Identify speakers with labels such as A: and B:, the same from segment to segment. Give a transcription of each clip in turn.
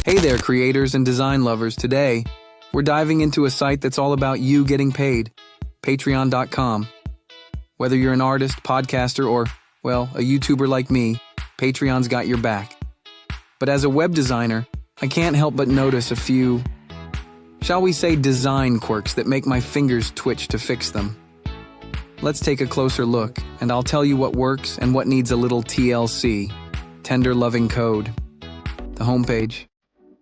A: Hey there, creators and design lovers. Today, we're diving into a site that's all about you getting paid, Patreon.com. Whether you're an artist, podcaster, or, well, a YouTuber like me, Patreon's got your back. But as a web designer, I can't help but notice a few, shall we say, design quirks that make my fingers twitch to fix them. Let's take a closer look, and I'll tell you what works and what needs a little TLC, tender loving code. The homepage.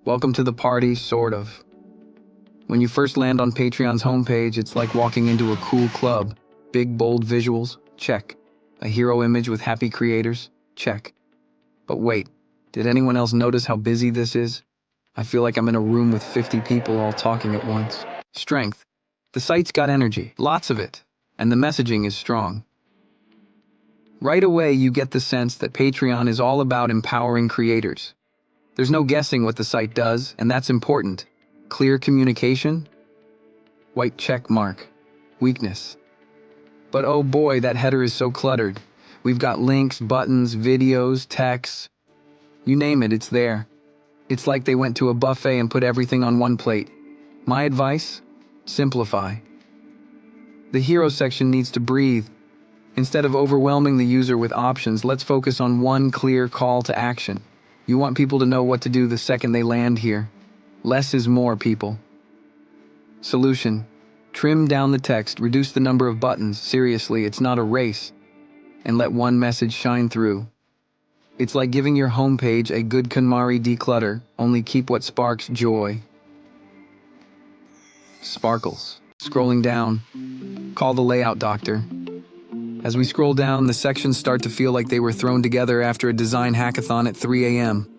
A: Welcome to the party, sort of. When you first land on Patreon's homepage, it's like walking into a cool club. Big, bold visuals? Check. A hero image with happy creators? Check. But wait, did anyone else notice how busy this is? I feel like I'm in a room with 50 people all talking at once. Strength. The site's got energy, lots of it, and the messaging is strong. Right away, you get the sense that Patreon is all about empowering creators. There's no guessing what the site does, and that's important. Clear communication? White check mark. Weakness. But oh boy, that header is so cluttered. We've got links, buttons, videos, texts. You name it, it's there. It's like they went to a buffet and put everything on one plate. My advice? Simplify. The hero section needs to breathe. Instead of overwhelming the user with options, let's focus on one clear call to action. You want people to know what to do the second they land here. Less is more, people. Solution. Trim down the text, reduce the number of buttons. Seriously, it's not a race. And let one message shine through. It's like giving your homepage a good KonMari declutter, only keep what sparks joy. Sparkles. Scrolling down. Call the layout doctor. As we scroll down, the sections start to feel like they were thrown together after a design hackathon at 3 a.m.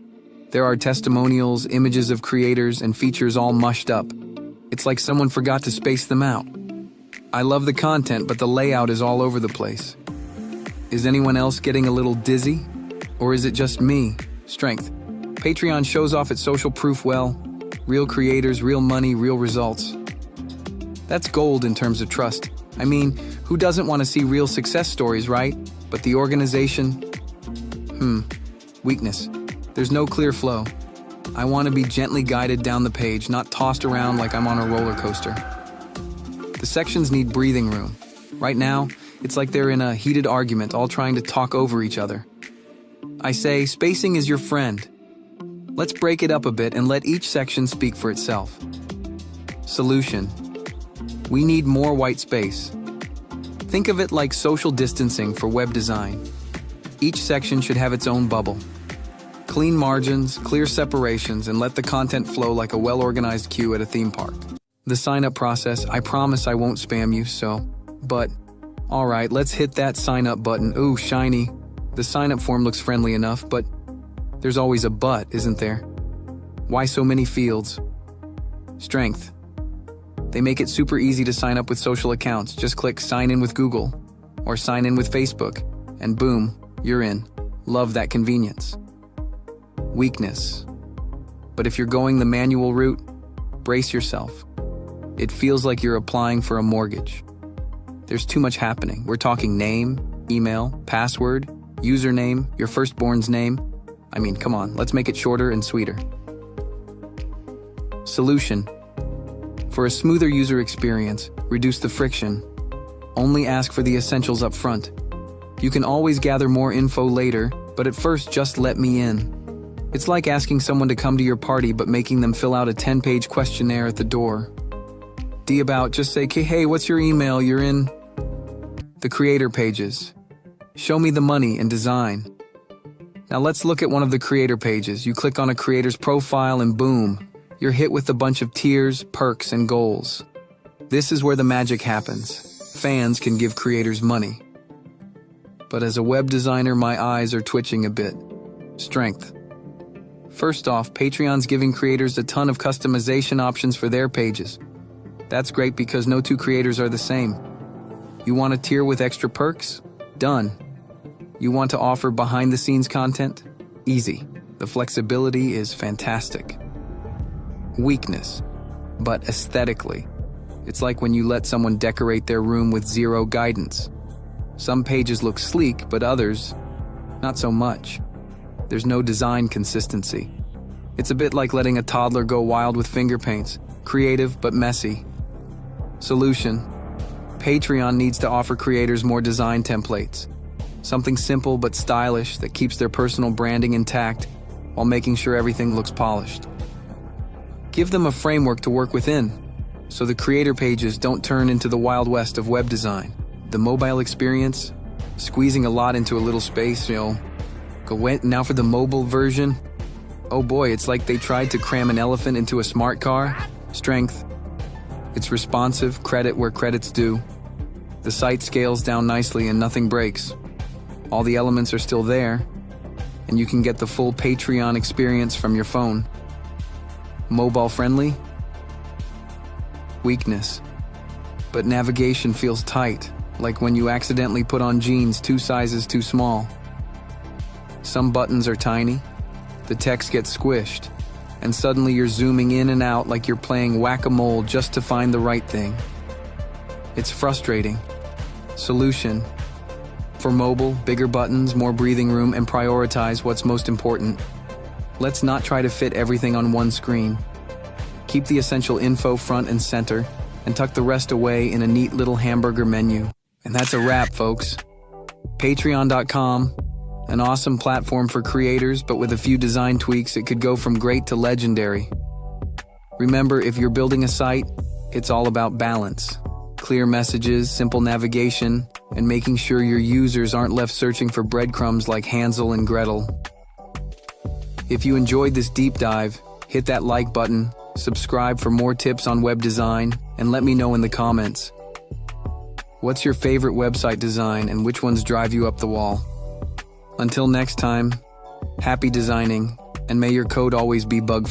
A: There are testimonials, images of creators, and features all mushed up. It's like someone forgot to space them out. I love the content, but the layout is all over the place. Is anyone else getting a little dizzy? Or is it just me? Strength. Patreon shows off its social proof well. Real creators, real money, real results. That's gold in terms of trust. I mean, who doesn't want to see real success stories, right? But the organization? Weakness. There's no clear flow. I want to be gently guided down the page, not tossed around like I'm on a roller coaster. The sections need breathing room. Right now, it's like they're in a heated argument, all trying to talk over each other. I say, spacing is your friend. Let's break it up a bit and let each section speak for itself. Solution. We need more white space. Think of it like social distancing for web design. Each section should have its own bubble. Clean margins, clear separations, and let the content flow like a well-organized queue at a theme park. The sign-up process, I promise I won't spam you, but, alright, let's hit that sign-up button. Ooh, shiny. The sign-up form looks friendly enough, but there's always a but, isn't there? Why so many fields? Strength. They make it super easy to sign up with social accounts. Just click sign in with Google or sign in with Facebook, and boom, you're in. Love that convenience. Weakness. But if you're going the manual route, brace yourself. It feels like you're applying for a mortgage. There's too much happening. We're talking name, email, password, username, your firstborn's name. I mean, come on, let's make it shorter and sweeter. Solution. For a smoother user experience, reduce the friction. Only ask for the essentials up front. You can always gather more info later, but at first just let me in. It's like asking someone to come to your party but making them fill out a 10-page questionnaire at the door. Just say, hey, what's your email? You're in. The creator pages. Show me the money and design. Now let's look at one of the creator pages. You click on a creator's profile and boom, you're hit with a bunch of tiers, perks, and goals. This is where the magic happens. Fans can give creators money. But as a web designer, my eyes are twitching a bit. Strength. First off, Patreon's giving creators a ton of customization options for their pages. That's great because no two creators are the same. You want a tier with extra perks? Done. You want to offer behind-the-scenes content? Easy. The flexibility is fantastic. Weakness, but aesthetically. It's like when you let someone decorate their room with zero guidance. Some pages look sleek, but others, not so much. There's no design consistency. It's a bit like letting a toddler go wild with finger paints, creative but messy. Solution: Patreon needs to offer creators more design templates. Something simple but stylish that keeps their personal branding intact while making sure everything looks polished. Give them a framework to work within, so the creator pages don't turn into the Wild West of web design. The mobile experience, squeezing a lot into a little space, Now for the mobile version. Oh boy, it's like they tried to cram an elephant into a smart car. Strength: it's responsive, credit where credit's due. The site scales down nicely and nothing breaks. All the elements are still there, and you can get the full Patreon experience from your phone. Mobile friendly? Weakness: but navigation feels tight, like when you accidentally put on jeans 2 sizes too small. Some buttons are tiny, the text gets squished, and suddenly you're zooming in and out like you're playing whack-a-mole just to find the right thing. It's frustrating. Solution: for mobile, bigger buttons, more breathing room, and prioritize what's most important. Let's not try to fit everything on one screen. Keep the essential info front and center, and tuck the rest away in a neat little hamburger menu. And that's a wrap, folks. Patreon.com, an awesome platform for creators, but with a few design tweaks, it could go from great to legendary. Remember, if you're building a site, it's all about balance. Clear messages, simple navigation, and making sure your users aren't left searching for breadcrumbs like Hansel and Gretel. If you enjoyed this deep dive, hit that like button, subscribe for more tips on web design, and let me know in the comments. What's your favorite website design and which ones drive you up the wall? Until next time, happy designing, and may your code always be bug-free.